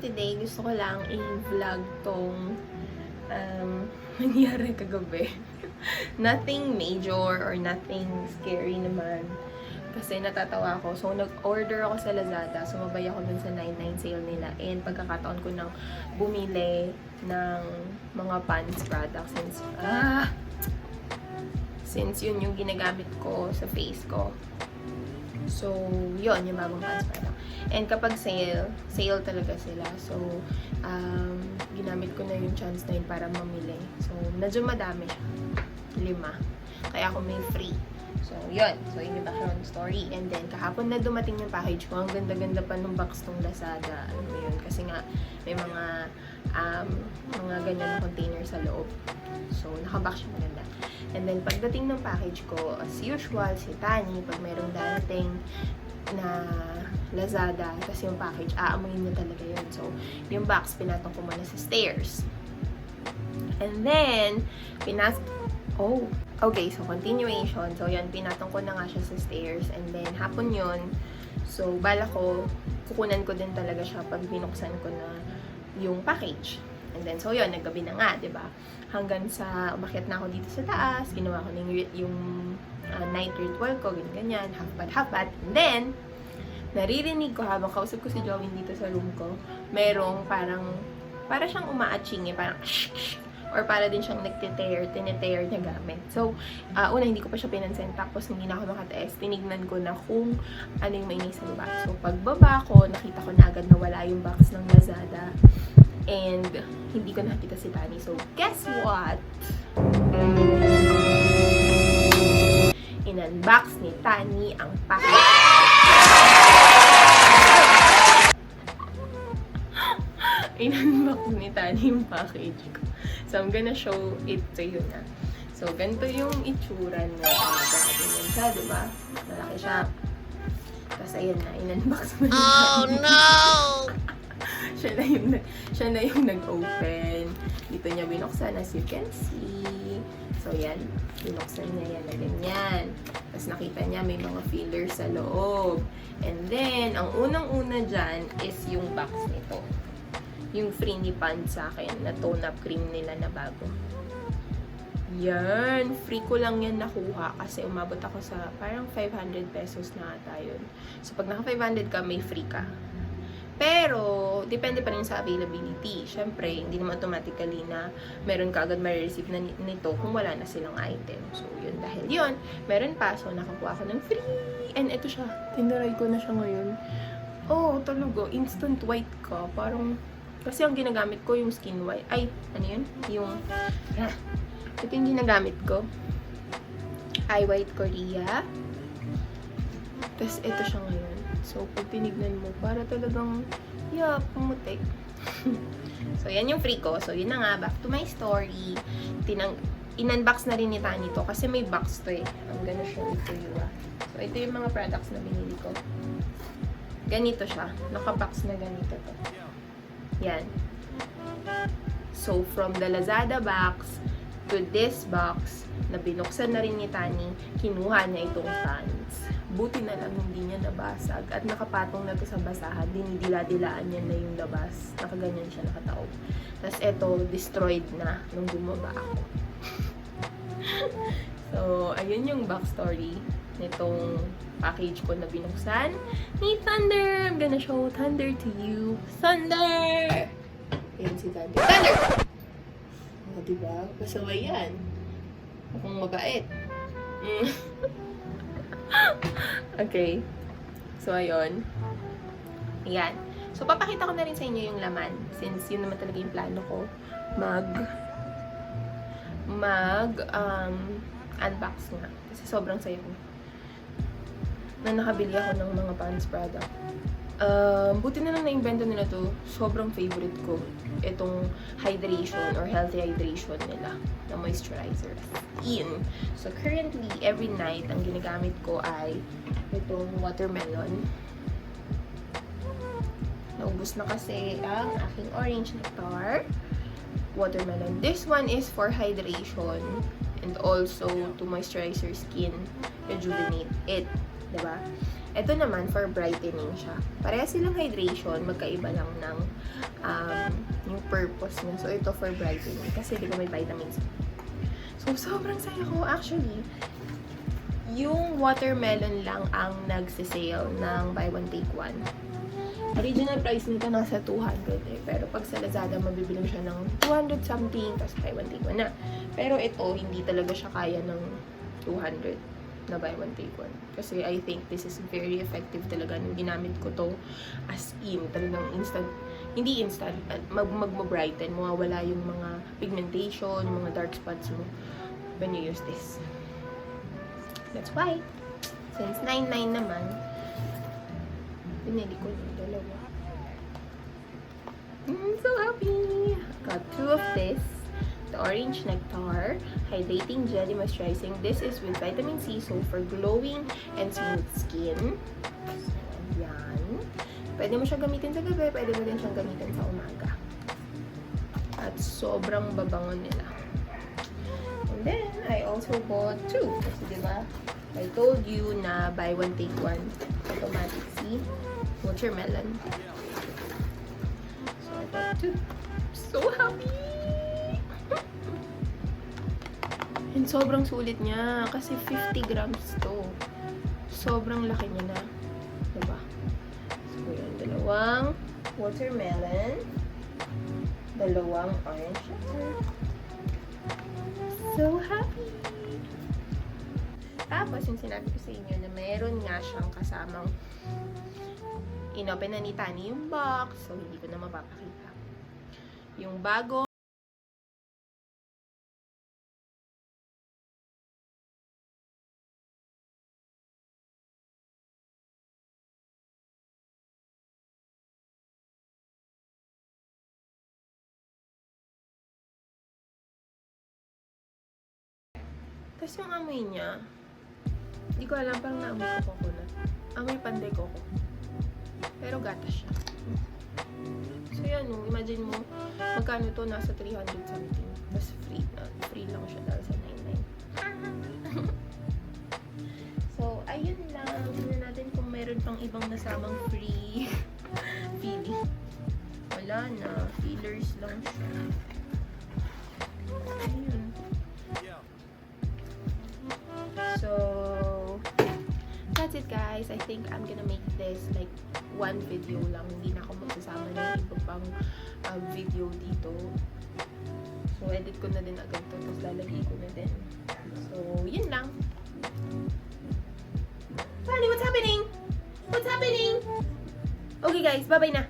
today, gusto ko lang i-vlog tong nangyari kagabi. Nothing major or nothing scary naman. Kasi natatawa ako. So, nag-order ako sa Lazada. Sumabay ako dun sa 99 sale nila. And pagkakataon ko nang bumili ng mga pants products. Since yun yung ginagamit ko sa face ko. So, yun, yung bagong pants product. And kapag sale talaga sila. So, ginamit ko na yung chance na yun para mamili. So, medyo madami siya. 5. Kaya ako may free. So, yun. So, yun yung background story. And then, kahapon na dumating yung package ko. Ang ganda-ganda pa nung box ng Lazada. Ano ba yun? Kasi nga, may mga ganyan na container sa loob. So, nakabox siya maganda. And then, pagdating ng package ko, as usual, si Tani, pag mayroong darating na Lazada, kasi yung package, aamuin niya talaga yun. So, yung box, pinatong ko muna sa stairs. And then, okay, so continuation. So, yan, pinatong ko na nga siya sa stairs. And then, hapon yun. So, bala ko, kukunan ko din talaga siya pag binuksan ko na yung package. And then, so yun, naggabi na nga, diba? Hanggang sa, umakyat na ako dito sa taas, ginawa ko yung night ritual ko, ganyan, half-bad. And then, naririnig ko habang kausap ko si Joey dito sa room ko, merong para siyang umaaching parang or para din siyang tinitear niya gamit. So, una, hindi ko pa siya pinansin. Tapos, hindi na ako makataes. Tinignan ko na kung ano yung may sa box. So, pagbaba ko, nakita ko na agad na wala yung box ng Lazada. And, hindi ko nakita si Tani. So, guess what? In-unbox ni Tani ang package. In-unbox ni Tani yung package ko. So, I'm gonna show it to you na. So, ganito yung itsura niya. Ganyan siya, diba? Malaki siya. Tapos, ayun na. In-unbox mo na. Oh, no! siya na yung nag-open. Dito niya binuksan, as you can see. So, yan. Binuksan niya yan na ganyan. Tapos, nakita niya may mga fillers sa loob. And then, ang unang-una dyan is yung box nito. Yung free ni Pan sa akin na tone-up cream nila na bago. Yan. Free ko lang yan nakuha kasi umabot ako sa parang 500 pesos na ata yun. So, pag naka 500 ka, may free ka. Pero, depende pa rin sa availability. Siyempre, hindi naman automatically na meron ka agad ma-receive na nito kung wala na silang item. So, yun. Dahil yun, meron pa. So, nakakuha ako ng free. And ito siya. Tinaray ko na siya ngayon. Oh, talaga. Instant white ka. Parang, kasi ang ginagamit ko yung skin white. Ay, ano yun? Ito yung ginagamit ko. Eye white Korea. Tapos, ito siya ngayon. So, pag tinignan mo, para talagang, pumutik. So, yan yung free ko. So, yun na nga, back to my story. In-unbox na rin ni Tani to kasi may box to eh. I'm gonna show it to you. So, ito yung mga products na binili ko. Ganito siya. Naka-box na ganito to. Yan. So, from the Lazada box to this box, na binuksan na rin ni Tani, kinuha niya itong pants. Buti na lang hindi niya nabasag. At nakapatong na to sa basahan, dinidila-dilaan niya na yung labas. Nakaganyan siya, nakataob. Tapos eto, destroyed na nung bumaba ako. So, ayun yung backstory nitong package ko na binuksan ni Thunder. I'm gonna show Thunder to you. Thunder! Ayan si Thunder. Thunder! O, diba? Pasaway yan. Mukhang mabait. Okay. So, ayun. Ayan. So, papakita ko na rin sa inyo yung laman. Since yun naman talaga yung plano ko. Unbox nga. Kasi sobrang sayo ko. Na nakabili ako ng mga pants product. Buti na lang na-invento nila to. Sobrang favorite ko. Itong hydration or healthy hydration nila na moisturizer. In. So, currently, every night, ang ginagamit ko ay itong watermelon. Naubos na kasi ang aking orange nectar. Watermelon. This one is for hydration and also to moisturize your skin, rejuvenate it. Diba? Ito naman, for brightening siya. Parehas silang hydration, magkaiba lang ng yung purpose niya. So, ito for brightening. Kasi di ba may vitamin C. So, sobrang saya ko. Actually, yung watermelon lang ang nagsisale ng buy one take one. Original price nito nasa 200 eh. Pero pag sa Lazada, mabibili mo siya ng 200 something, tapos buy one take one na. Pero ito, hindi talaga siya kaya ng 200 na buy one take one. Kasi I think this is very effective talaga nung ginamit ko to as in. Talagang instant, hindi instant, mag-brighten, mawawala yung mga pigmentation, yung mga dark spots mo when you use this. That's why, since 99 naman, pinili ko yung dalawa. I'm so happy! Got 2 of this. The Orange Nectar Hydrating Jelly Moisturizing. This is with vitamin C, so for glowing and smooth skin. So, yan. Pwede mo siyang gamitin sa gabi, pwede mo din siyang gamitin sa umaga. At sobrang babango nila. And then, I also bought 2. Kasi diba, I told you na buy one take one. Automatic C. Watermelon. So, I bought 2. So happy! And sobrang sulit niya. Kasi 50 grams to. Sobrang laki niya na. Diba? So, yan. Dalawang watermelon. Dalawang orange sugar. So happy! Tapos, yung sinabi ko sa inyo na meron nga siyang kasamang inopen na ni Tani yung box. So, hindi ko na mapapakita. Yung bago tapos yung amoy niya, hindi ko alam, parang naamoy ko coconut. Amoy panday coco. Pero gatas siya. So yan, imagine mo, magkano to, nasa 300 something. Tapos free na. Free lang siya dahil sa 99. So, ayun lang. Tignan natin kung meron pang ibang nasamang free feeling. Wala na. Fillers lang siya. Ayun. So, that's it guys. I think I'm gonna make this like one video lang. Hindi na ako magsasama ng iba pang video dito. So, edit ko na din agad to. Tapos lalagay ko na din. So, yun lang. Honey, what's happening? What's happening? Okay guys, bye-bye na.